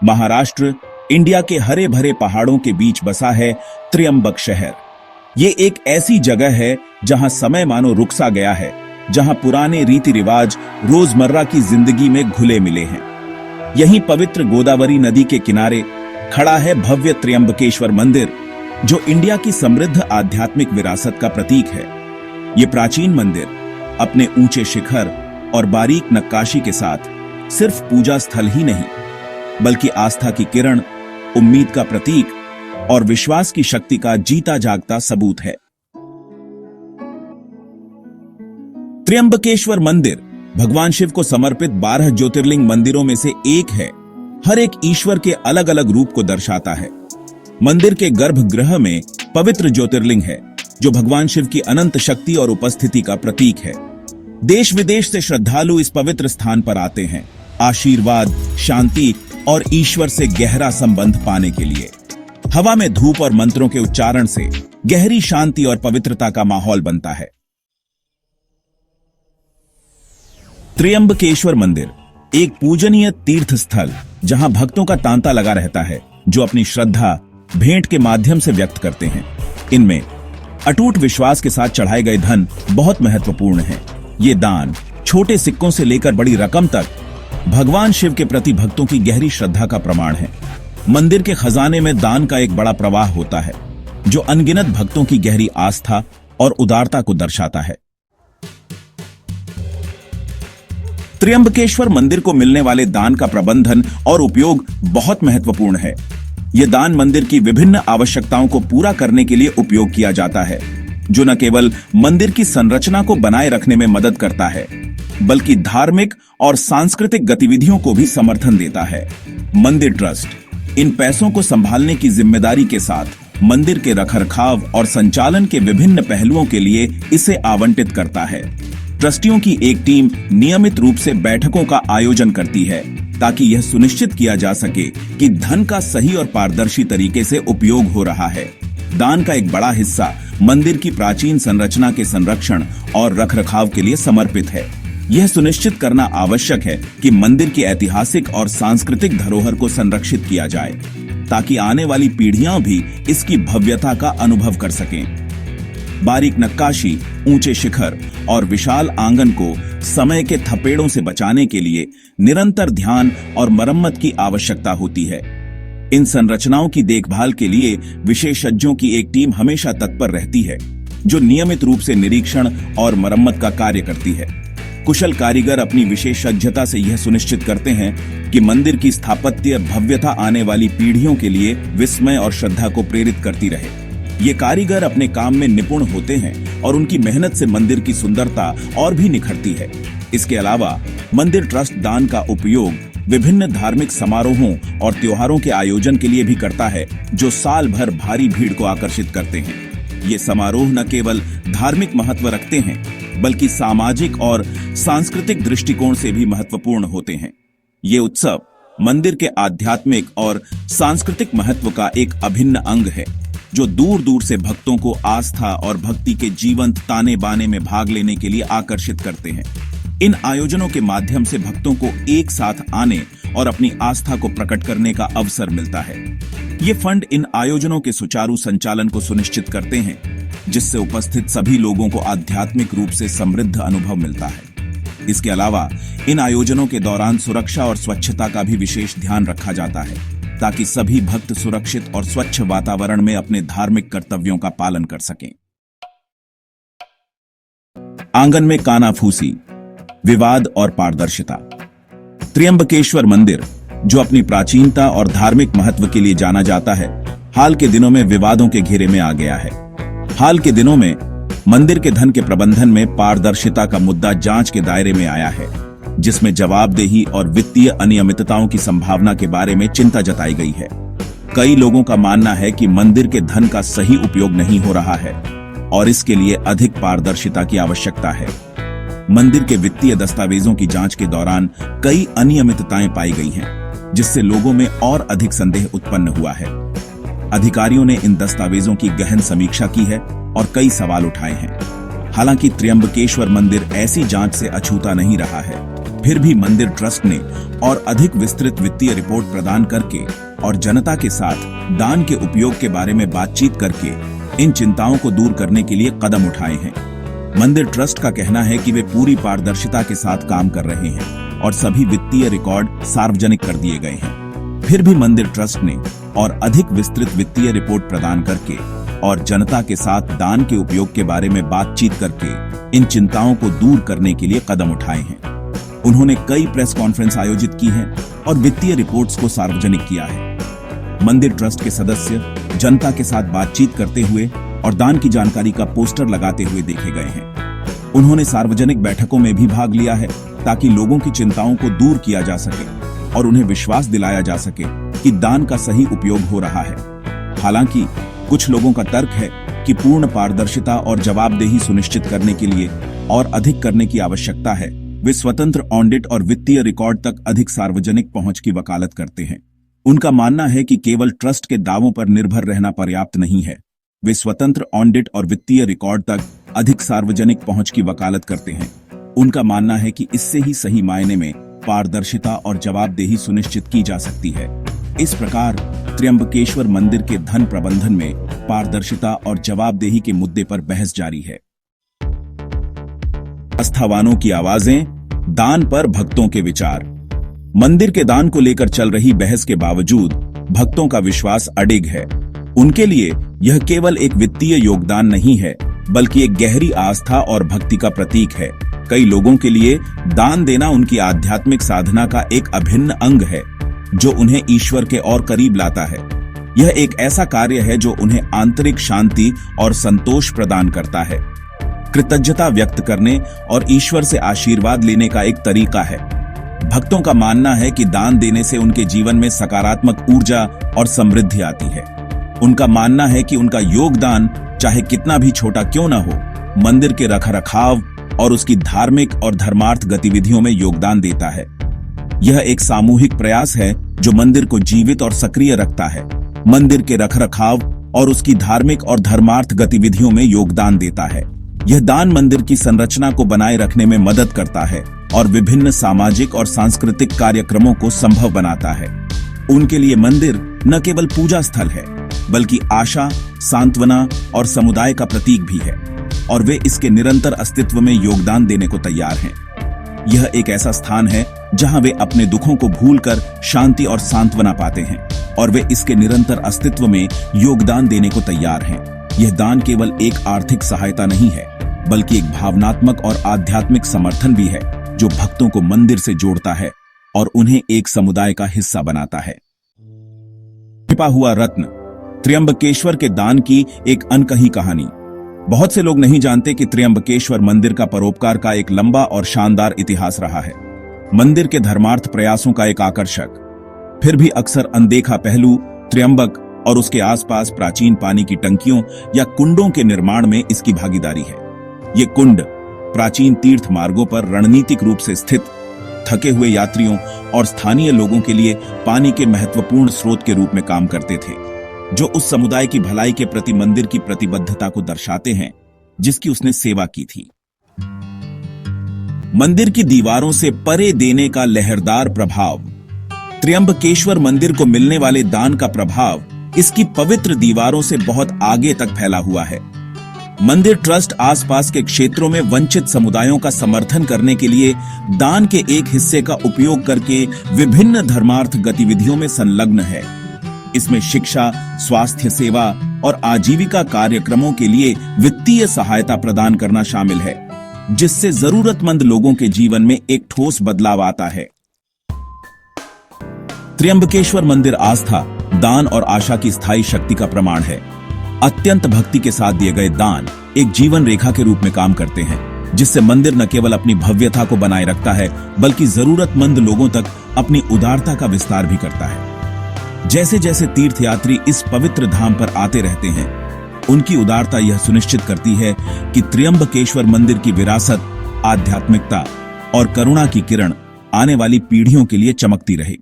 Maharashtra, India के हरे भरे पहाड़ों के बीच बसा है त्र्यंबक शहर। ये एक ऐसी जगह है जहां समय मानो रुक सा गया है, जहां पुराने रीति रिवाज रोजमर्रा की जिंदगी में घुले मिले हैं। यहीं पवित्र गोदावरी नदी के किनारे खड़ा है भव्य त्र्यंबकेश्वर मंदिर, जो इंडिया की समृद्ध आध्यात्मिक विरासत का प्रतीक है। ये प्राचीन मंदिर अपने ऊंचे शिखर और बारीक नक्काशी के साथ सिर्फ पूजा स्थल ही नहीं, बल्कि आस्था की किरण, उम्मीद का प्रतीक और विश्वास की शक्ति का जीता जागता सबूत है। त्र्यंबकेश्वर मंदिर भगवान शिव को समर्पित 12 ज्योतिर्लिंग मंदिरों में से एक है। हर एक ईश्वर के अलग अलग रूप को दर्शाता है। मंदिर के गर्भगृह में पवित्र ज्योतिर्लिंग है, जो भगवान शिव की अनंत शक्ति और उपस्थिति का प्रतीक है। देश विदेश से श्रद्धालु इस पवित्र स्थान पर आते हैं, आशीर्वाद, शांति और ईश्वर से गहरा संबंध पाने के लिए। हवा में धूप और मंत्रों के उच्चारण से गहरी शांति और पवित्रता का माहौल बनता है। त्र्यंबकेश्वर मंदिर एक पूजनीय तीर्थ स्थल, जहां भक्तों का तांता लगा रहता है, जो अपनी श्रद्धा भेंट के माध्यम से व्यक्त करते हैं। इनमें अटूट विश्वास के साथ चढ़ाए गए धन बहुत महत्वपूर्ण है। ये दान छोटे सिक्कों से लेकर बड़ी रकम तक भगवान शिव के प्रति भक्तों की गहरी श्रद्धा का प्रमाण है। मंदिर के खजाने में दान का एक बड़ा प्रवाह होता है, जो अनगिनत भक्तों की गहरी आस्था और उदारता को दर्शाता है। त्र्यंबकेश्वर मंदिर को मिलने वाले दान का प्रबंधन और उपयोग बहुत महत्वपूर्ण है। यह दान मंदिर की विभिन्न आवश्यकताओं को पूरा करने के लिए उपयोग किया जाता है, जो न केवल मंदिर की संरचना को बनाए रखने में मदद करता है, बल्कि धार्मिक और सांस्कृतिक गतिविधियों को भी समर्थन देता है। मंदिर ट्रस्ट इन पैसों को संभालने की जिम्मेदारी के साथ मंदिर के रखरखाव और संचालन के विभिन्न पहलुओं के लिए इसे आवंटित करता है। ट्रस्टियों की एक टीम नियमित रूप से बैठकों का आयोजन करती है, ताकि यह सुनिश्चित किया जा सके कि धन का सही और पारदर्शी तरीके से उपयोग हो रहा है। दान का एक बड़ा हिस्सा मंदिर की प्राचीन संरचना के संरक्षण और रखरखाव के लिए समर्पित है। यह सुनिश्चित करना आवश्यक है कि मंदिर की ऐतिहासिक और सांस्कृतिक धरोहर को संरक्षित किया जाए, ताकि आने वाली पीढ़ियां भी इसकी भव्यता का अनुभव कर सकें। बारीक नक्काशी, ऊंचे शिखर और विशाल आंगन को समय के थपेड़ों से बचाने के लिए निरंतर ध्यान और मरम्मत की आवश्यकता होती है। इन संरचनाओं की देखभाल के लिए विशेषज्ञों की एक टीम हमेशा तत्पर रहती है, जो नियमित रूप से निरीक्षण और मरम्मत का कार्य करती है। कुशल कारीगर अपनी विशेषज्ञता से यह सुनिश्चित करते हैं कि मंदिर की स्थापत्य भव्यता आने वाली पीढ़ियों के लिए विस्मय और श्रद्धा को प्रेरित करती रहे। ये कारीगर अपने काम में निपुण होते हैं और उनकी मेहनत से मंदिर की सुंदरता और भी निखरती है। इसके अलावा मंदिर ट्रस्ट दान का उपयोग विभिन्न धार्मिक समारोहों और त्योहारों के आयोजन के लिए भी करता है, जो साल भर भारी भीड़ को आकर्षित करते हैं। ये समारोह न केवल धार्मिक महत्व रखते हैं, बल्कि सामाजिक और सांस्कृतिक दृष्टिकोण से भी महत्वपूर्ण होते हैं। ये उत्सव मंदिर के आध्यात्मिक और सांस्कृतिक महत्व का एक अभिन्न अंग है, जो दूर दूर से भक्तों को आस्था और भक्ति के जीवंत ताने बाने में भाग लेने के लिए आकर्षित करते हैं। इन आयोजनों के माध्यम से भक्तों को एक साथ आने और अपनी आस्था को प्रकट करने का अवसर मिलता है। ये फंड इन आयोजनों के सुचारू संचालन को सुनिश्चित करते हैं, जिससे उपस्थित सभी लोगों को आध्यात्मिक रूप से समृद्ध अनुभव मिलता है। इसके अलावा इन आयोजनों के दौरान सुरक्षा और स्वच्छता का भी विशेष ध्यान रखा जाता है, ताकि सभी भक्त सुरक्षित और स्वच्छ वातावरण में अपने धार्मिक कर्तव्यों का पालन कर सकें। आंगन में कानाफूसी, विवाद और पारदर्शिता। त्र्यंबकेश्वर मंदिर, जो अपनी प्राचीनता और धार्मिक महत्व के लिए जाना जाता है, हाल के दिनों में विवादों के घेरे में आ गया है। हाल के दिनों में मंदिर के धन के प्रबंधन में पारदर्शिता का मुद्दा जांच के दायरे में आया है, जिसमें जवाबदेही और वित्तीय अनियमितताओं की संभावना के बारे में चिंता जताई गई है। कई लोगों का मानना है कि मंदिर के धन का सही उपयोग नहीं हो रहा है और इसके लिए अधिक पारदर्शिता की आवश्यकता है। मंदिर के वित्तीय दस्तावेजों की जांच के दौरान कई अनियमितताएं पाई गई हैं, जिससे लोगों में और अधिक संदेह उत्पन्न हुआ है। अधिकारियों ने इन दस्तावेजों की गहन समीक्षा की है और कई सवाल उठाए हैं। हालांकि त्र्यंबकेश्वर मंदिर ऐसी जांच से अछूता नहीं रहा है, फिर भी मंदिर ट्रस्ट ने और अधिक विस्तृत वित्तीय रिपोर्ट प्रदान करके और जनता के साथ दान के उपयोग के बारे में बातचीत करके इन चिंताओं को दूर करने के लिए कदम उठाए हैं। मंदिर ट्रस्ट का कहना है कि वे पूरी पारदर्शिता के साथ काम कर रहे हैं और सभी वित्तीय रिकॉर्ड सार्वजनिक कर दिए गए हैं। फिर भी मंदिर ट्रस्ट ने और अधिक विस्तृत वित्तीय रिपोर्ट प्रदान करके और जनता के साथ दान के उपयोग के बारे में बातचीत करके इन चिंताओं को दूर करने के लिए कदम उठाए हैं। उन्होंने कई प्रेस कॉन्फ्रेंस आयोजित की हैं और वित्तीय रिपोर्ट्स को सार्वजनिक किया है। मंदिर ट्रस्ट के सदस्य जनता के साथ बातचीत करते हुए और दान की जानकारी का पोस्टर लगाते हुए देखे गए हैं। उन्होंने सार्वजनिक बैठकों में भी भाग लिया है ताकि लोगों की चिंताओं को दूर किया जा सके और उन्हें विश्वास दिलाया जा सके कि दान का सही उपयोग हो रहा है। हालांकि कुछ लोगों का तर्क है कि पूर्ण पारदर्शिता और जवाबदेही सुनिश्चित करने के लिए और अधिक करने की आवश्यकता है। वे स्वतंत्र ऑडिट और वित्तीय रिकॉर्ड तक अधिक सार्वजनिक पहुंच की वकालत करते हैं। उनका मानना है कि केवल ट्रस्ट के दावों पर निर्भर रहना पर्याप्त नहीं है। वे स्वतंत्र ऑडिट और वित्तीय रिकॉर्ड तक अधिक सार्वजनिक पहुंच की वकालत करते हैं। उनका मानना है कि इससे ही सही मायने में पारदर्शिता और जवाबदेही सुनिश्चित की जा सकती है। इस प्रकार त्र्यंबकेश्वर मंदिर के धन प्रबंधन में पारदर्शिता और जवाबदेही के मुद्दे पर बहस जारी है। आस्थावानों की आवाजें, दान पर भक्तों के विचार। मंदिर के दान को लेकर चल रही बहस के बावजूद भक्तों का विश्वास अडिग है। उनके लिए यह केवल एक वित्तीय योगदान नहीं है, बल्कि एक गहरी आस्था और भक्ति का प्रतीक है। कई लोगों के लिए दान देना उनकी आध्यात्मिक साधना का एक अभिन्न अंग है, जो उन्हें ईश्वर के और करीब लाता है। यह एक ऐसा कार्य है जो उन्हें आंतरिक शांति और संतोष प्रदान करता है। कृतज्ञता व्यक्त करने और ईश्वर से आशीर्वाद लेने का एक तरीका है। भक्तों का मानना है कि दान देने से उनके जीवन में सकारात्मक ऊर्जा और समृद्धि आती है। उनका मानना है कि उनका योगदान चाहे कितना भी छोटा क्यों न हो, मंदिर के रखरखाव और उसकी धार्मिक और धर्मार्थ गतिविधियों में योगदान देता है। यह एक सामूहिक प्रयास है जो मंदिर को जीवित और सक्रिय रखता है। मंदिर के रखरखाव और उसकी धार्मिक और धर्मार्थ गतिविधियों में योगदान देता है। यह दान मंदिर की संरचना को बनाए रखने में मदद करता है और विभिन्न सामाजिक और सांस्कृतिक कार्यक्रमों को संभव बनाता है। उनके लिए मंदिर न केवल पूजा स्थल है, बल्कि आशा, सांत्वना और समुदाय का प्रतीक भी है, और वे इसके निरंतर अस्तित्व में योगदान देने को तैयार हैं। यह एक ऐसा स्थान है जहां वे अपने दुखों को भूलकर शांति और सांत्वना पाते हैं, और वे इसके निरंतर अस्तित्व में योगदान देने को तैयार हैं। यह दान केवल एक आर्थिक सहायता नहीं है, बल्कि एक भावनात्मक और आध्यात्मिक समर्थन भी है जो भक्तों को मंदिर से जोड़ता है और उन्हें एक समुदाय का हिस्सा बनाता है। छिपा हुआ रत्न, त्र्यंबकेश्वर के दान की एक अनकही कहानी। बहुत से लोग नहीं जानते कि त्र्यंबकेश्वर मंदिर का परोपकार का एक लंबा और शानदार इतिहास रहा है। मंदिर के धर्मार्थ प्रयासों का एक आकर्षक, फिर भी अक्सर अनदेखा पहलू त्र्यंबक और उसके आसपास प्राचीन पानी की टंकियों या कुंडों के निर्माण में इसकी भागीदारी है। ये कुंड प्राचीन तीर्थ मार्गों पर रणनीतिक रूप से स्थित थके हुए यात्रियों और स्थानीय लोगों के लिए पानी के महत्वपूर्ण स्रोत के रूप में काम करते थे, जो उस समुदाय की भलाई के प्रति मंदिर की प्रतिबद्धता को दर्शाते हैं जिसकी उसने सेवा की थी। मंदिर की दीवारों से परे देने का लहरदार प्रभाव। त्र्यंबकेश्वर मंदिर को मिलने वाले दान का प्रभाव इसकी पवित्र दीवारों से बहुत आगे तक फैला हुआ है। मंदिर ट्रस्ट आसपास के क्षेत्रों में वंचित समुदायों का समर्थन करने के लिए दान के एक हिस्से का उपयोग करके विभिन्न धर्मार्थ गतिविधियों में संलग्न है। इसमें शिक्षा, स्वास्थ्य सेवा और आजीविका कार्यक्रमों के लिए वित्तीय सहायता प्रदान करना शामिल है, जिससे जरूरतमंद लोगों के जीवन में एक ठोस बदलाव आता है। त्र्यंबकेश्वर मंदिर आस्था, दान और आशा की स्थायी शक्ति का प्रमाण है। अत्यंत भक्ति के साथ दिए गए दान एक जीवन रेखा के रूप में काम करते हैं, जिससे मंदिर न केवल अपनी भव्यता को बनाए रखता है, बल्कि जरूरतमंद लोगों तक अपनी उदारता का विस्तार भी करता है। जैसे जैसे तीर्थयात्री इस पवित्र धाम पर आते रहते हैं, उनकी उदारता यह सुनिश्चित करती है कि त्र्यंबकेश्वर मंदिर की विरासत, आध्यात्मिकता और करुणा की किरण आने वाली पीढ़ियों के लिए चमकती रहे।